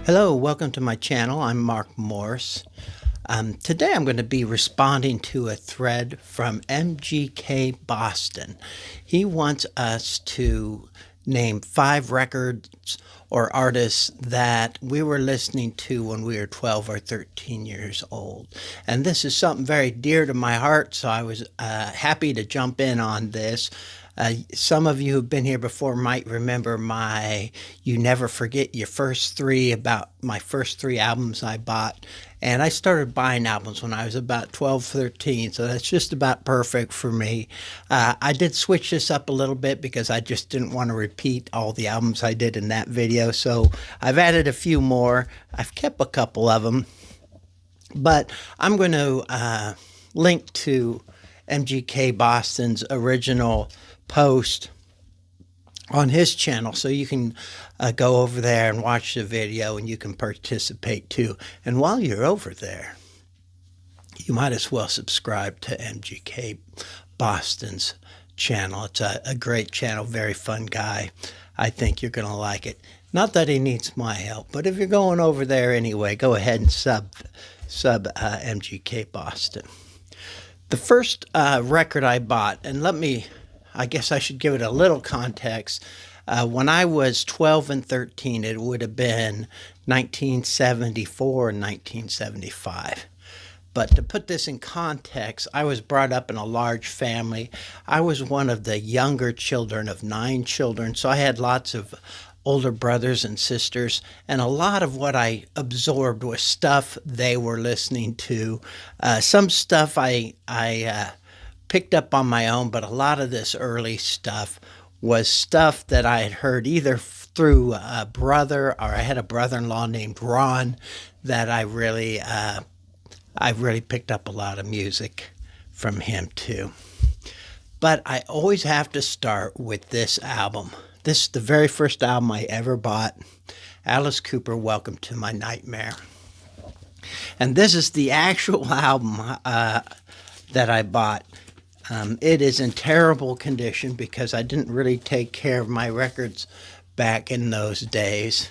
Hello, welcome to my channel. I'm Mark Morse. Today I'm going to be responding to a thread from MGK Boston. He wants us to name 5 records or artists that we were listening to when we were 12 or 13 years old. And this is something very dear to my heart, so I was happy to jump in on this. Some of you who've been here before might remember my You Never Forget Your First Three, about my first 3 albums I bought. And I started buying albums when I was about 12, 13, so that's just about perfect for me. I did switch this up a little bit because I just didn't want to repeat all the albums I did in that video, so I've added a few more. I've kept a couple of them, but I'm going to link to MGK Boston's original post on his channel, so you can go over there and watch the video, and you can participate too. And while you're over there, you might as well subscribe to MGK Boston's channel. It's a great channel, very fun guy. I think you're going to like it. Not that he needs my help, but if you're going over there anyway, go ahead and sub MGK Boston. The first record I bought, and I guess I should give it a little context. When I was 12 and 13, it would have been 1974 and 1975. But to put this in context, I was brought up in a large family. I was one of the younger children of 9 children, so I had lots of older brothers and sisters, and a lot of what I absorbed was stuff they were listening to. Some stuff I picked up on my own, but a lot of this early stuff was stuff that I had heard either through a brother, or I had a brother-in-law named Ron that I really picked up a lot of music from him too. But I always have to start with this album. This is the very first album I ever bought. Alice Cooper, Welcome to My Nightmare. And this is the actual album that I bought. It is in terrible condition because I didn't really take care of my records back in those days.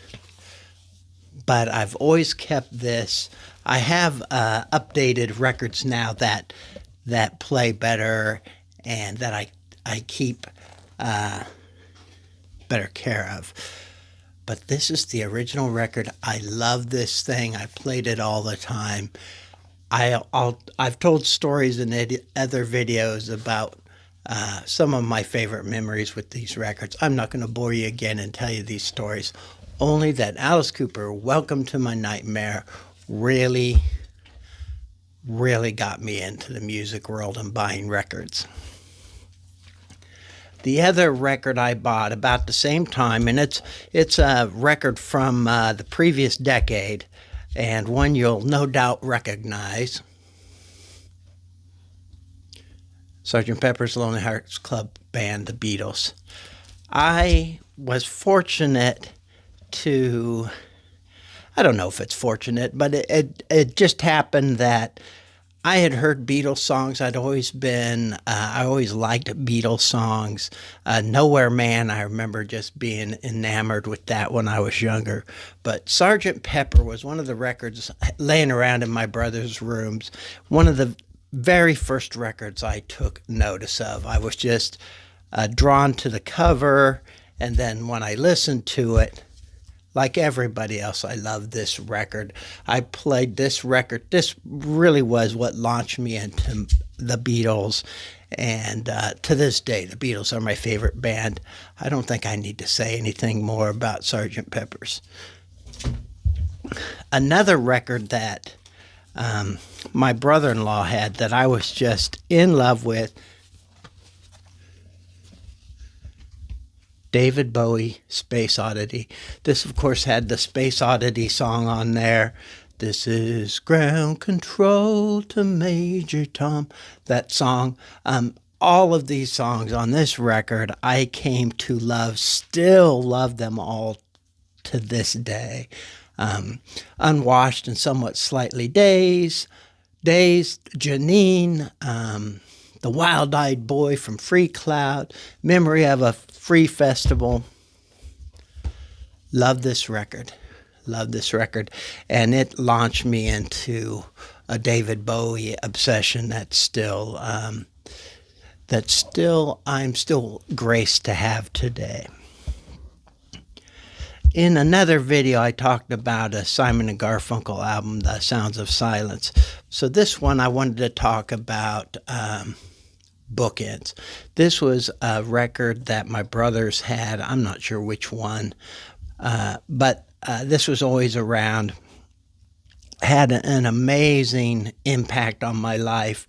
But I've always kept this. I have updated records now that play better and that I keep better care of. But this is the original record. I love this thing. I played it all the time. I've told stories in other videos about some of my favorite memories with these records. I'm not going to bore you again and tell you these stories. Only that Alice Cooper, Welcome to My Nightmare, really, really got me into the music world and buying records. The other record I bought about the same time, and it's a record from the previous decade, and one you'll no doubt recognize. Sgt. Pepper's Lonely Hearts Club Band, The Beatles. I was fortunate to, I don't know if it's fortunate, but it just happened that I had heard Beatles songs. I always liked Beatles songs. Nowhere Man, I remember just being enamored with that when I was younger. But Sgt. Pepper was one of the records laying around in my brother's rooms. One of the very first records I took notice of. I was just drawn to the cover, and then when I listened to it, like everybody else, I love this record. I played this record. This really was what launched me into the Beatles. And to this day, the Beatles are my favorite band. I don't think I need to say anything more about Sgt. Pepper's. Another record that my brother-in-law had that I was just in love with, David Bowie, Space Oddity. This, of course, had the Space Oddity song on there. This is ground control to Major Tom. That song. All of these songs on this record I came to love, still love them all to this day. Unwashed and Somewhat Slightly Dazed, Janine, The Wild-Eyed Boy from Free Cloud, Memory of a Free Festival. Love this record. love this record, and it launched me into a David Bowie obsession I'm still graced to have today. In another video, I talked about a Simon and Garfunkel album, The Sounds of Silence. So this one, I wanted to talk about Bookends. This was a record that my brothers had. I'm not sure which one, but this was always around. Had an amazing impact on my life.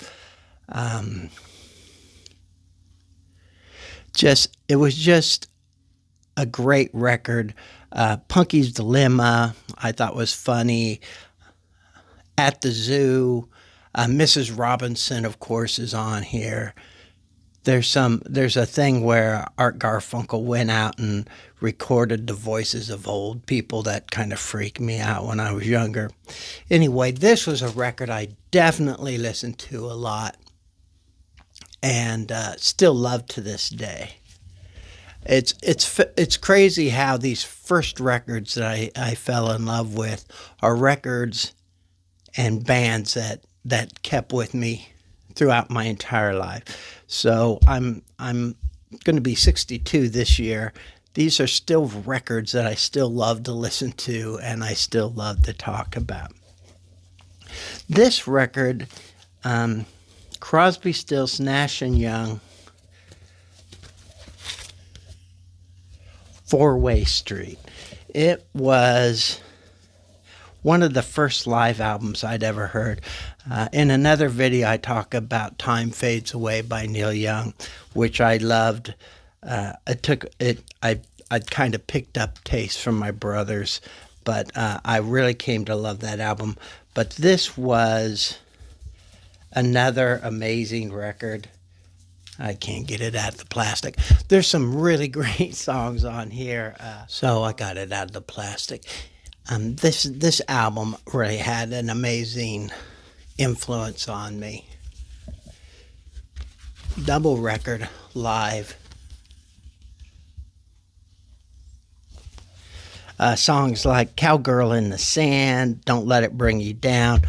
It was just a great record. Punky's Dilemma, I thought was funny. At the Zoo, Mrs. Robinson, of course, is on here. There's a thing where Art Garfunkel went out and recorded the voices of old people that kind of freaked me out when I was younger. Anyway, this was a record I definitely listened to a lot and still love to this day. It's crazy how these first records that I fell in love with are records and bands that kept with me throughout my entire life. So I'm going to be 62 this year. These are still records that I still love to listen to and I still love to talk about. This record, Crosby, Stills, Nash and Young, Four-Way Street. It was one of the first live albums I'd ever heard. In another video, I talk about Time Fades Away by Neil Young, which I loved. I kind of picked up taste from my brothers, but I really came to love that album. But this was another amazing record. I can't get it out of the plastic. There's some really great songs on here, so I got it out of the plastic. This album really had an amazing influence on me. Double record live. Songs like Cowgirl in the Sand, Don't Let It Bring You Down,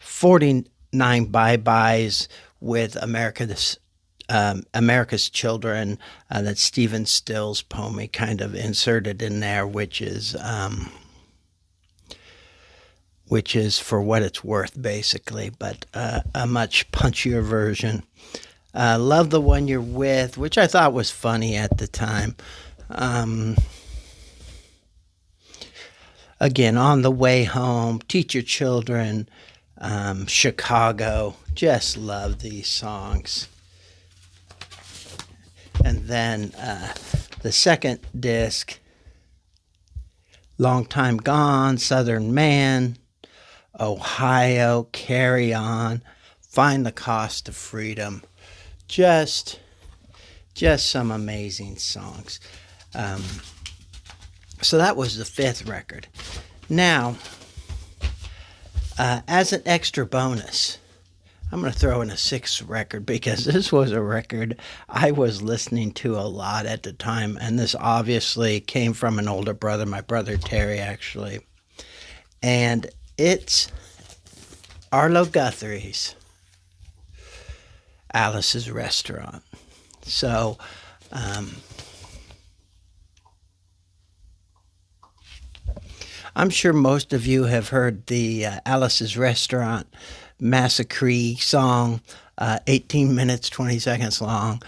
49 Bye-Byes with America's Children, that Stephen Stills poem he kind of inserted in there, which is For What It's Worth, basically, but a much punchier version. Love the One You're With, which I thought was funny at the time. Again, On the Way Home, Teach Your Children, Chicago. Just love these songs. And then the second disc, Long Time Gone, Southern Man, Ohio, Carry On, Find the Cost of Freedom. Just some amazing songs. So that was the fifth record. Now, as an extra bonus, I'm going to throw in a sixth record because this was a record I was listening to a lot at the time. And this obviously came from an older brother, my brother Terry, actually. And it's Arlo Guthrie's Alice's Restaurant. So, I'm sure most of you have heard the Alice's Restaurant Massacre song, 18 minutes, 20 seconds long.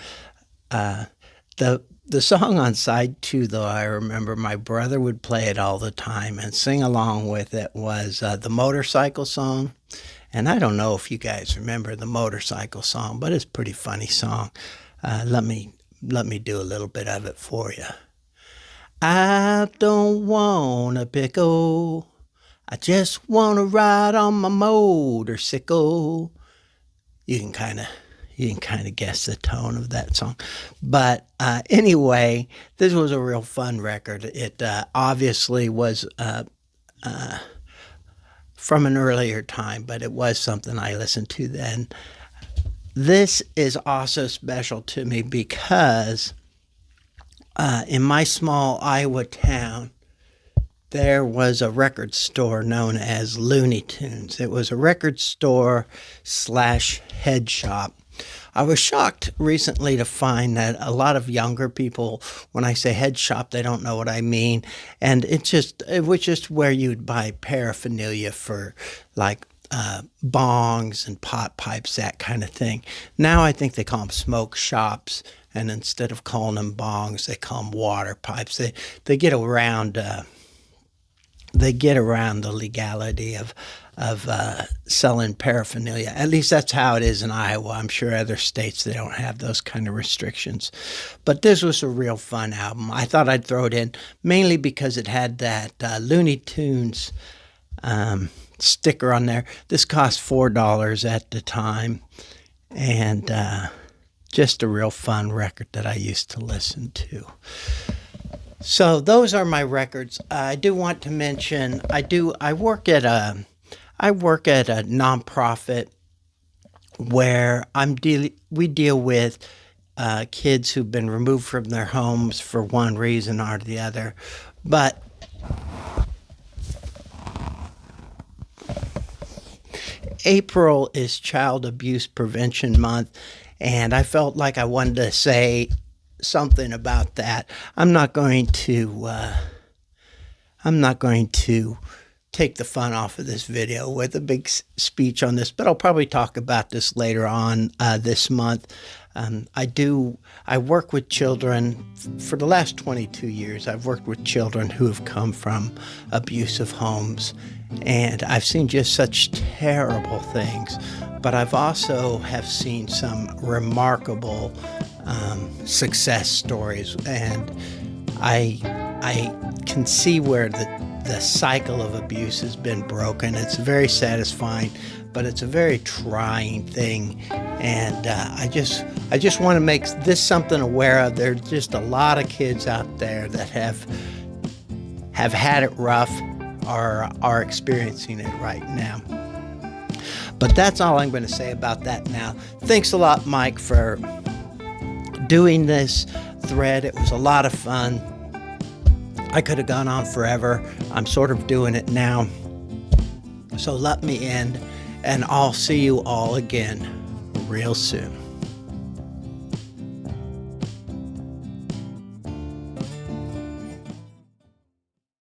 The song on side 2, though, I remember my brother would play it all the time and sing along with it, was the Motorcycle song. And I don't know if you guys remember the Motorcycle song, but it's a pretty funny song. Let me do a little bit of it for you. I don't want a pickle. I just want to ride on my motorcycle. You can kind of guess the tone of that song. But anyway, this was a real fun record. It obviously was from an earlier time, but it was something I listened to then. This is also special to me because in my small Iowa town, there was a record store known as Looney Tunes. It was a record store slash head shop. I was shocked recently to find that a lot of younger people, when I say head shop, they don't know what I mean. And it was just where you'd buy paraphernalia for like bongs and pot pipes, that kind of thing. Now I think they call them smoke shops, and instead of calling them bongs, they call them water pipes. They get around the legality of selling paraphernalia. At least that's how it is in Iowa. I'm sure other states, they don't have those kind of restrictions. But this was a real fun album. I thought I'd throw it in mainly because it had that Looney Tunes sticker on there. This cost $4 at the time, and just a real fun record that I used to listen to. So those are my records. I do want to mention I work at a nonprofit where we deal with kids who've been removed from their homes for one reason or the other. But April is Child Abuse Prevention Month, and I felt like I wanted to say something about that. I'm not going to take the fun off of this video with a big speech on this, but I'll probably talk about this later on this month. I work with children. For the last 22 years, I've worked with children who have come from abusive homes, and I've seen just such terrible things, but I've also have seen some remarkable success stories, and I can see where the cycle of abuse has been broken. It's very satisfying, but it's a very trying thing, and I just want to make this something aware of. There's just a lot of kids out there that have had it rough or are experiencing it right now. But that's all I'm going to say about that now. Thanks a lot, Mike, for doing this thread. It was a lot of fun. I could have gone on forever. I'm sort of doing it now. So let me end, and I'll see you all again real soon.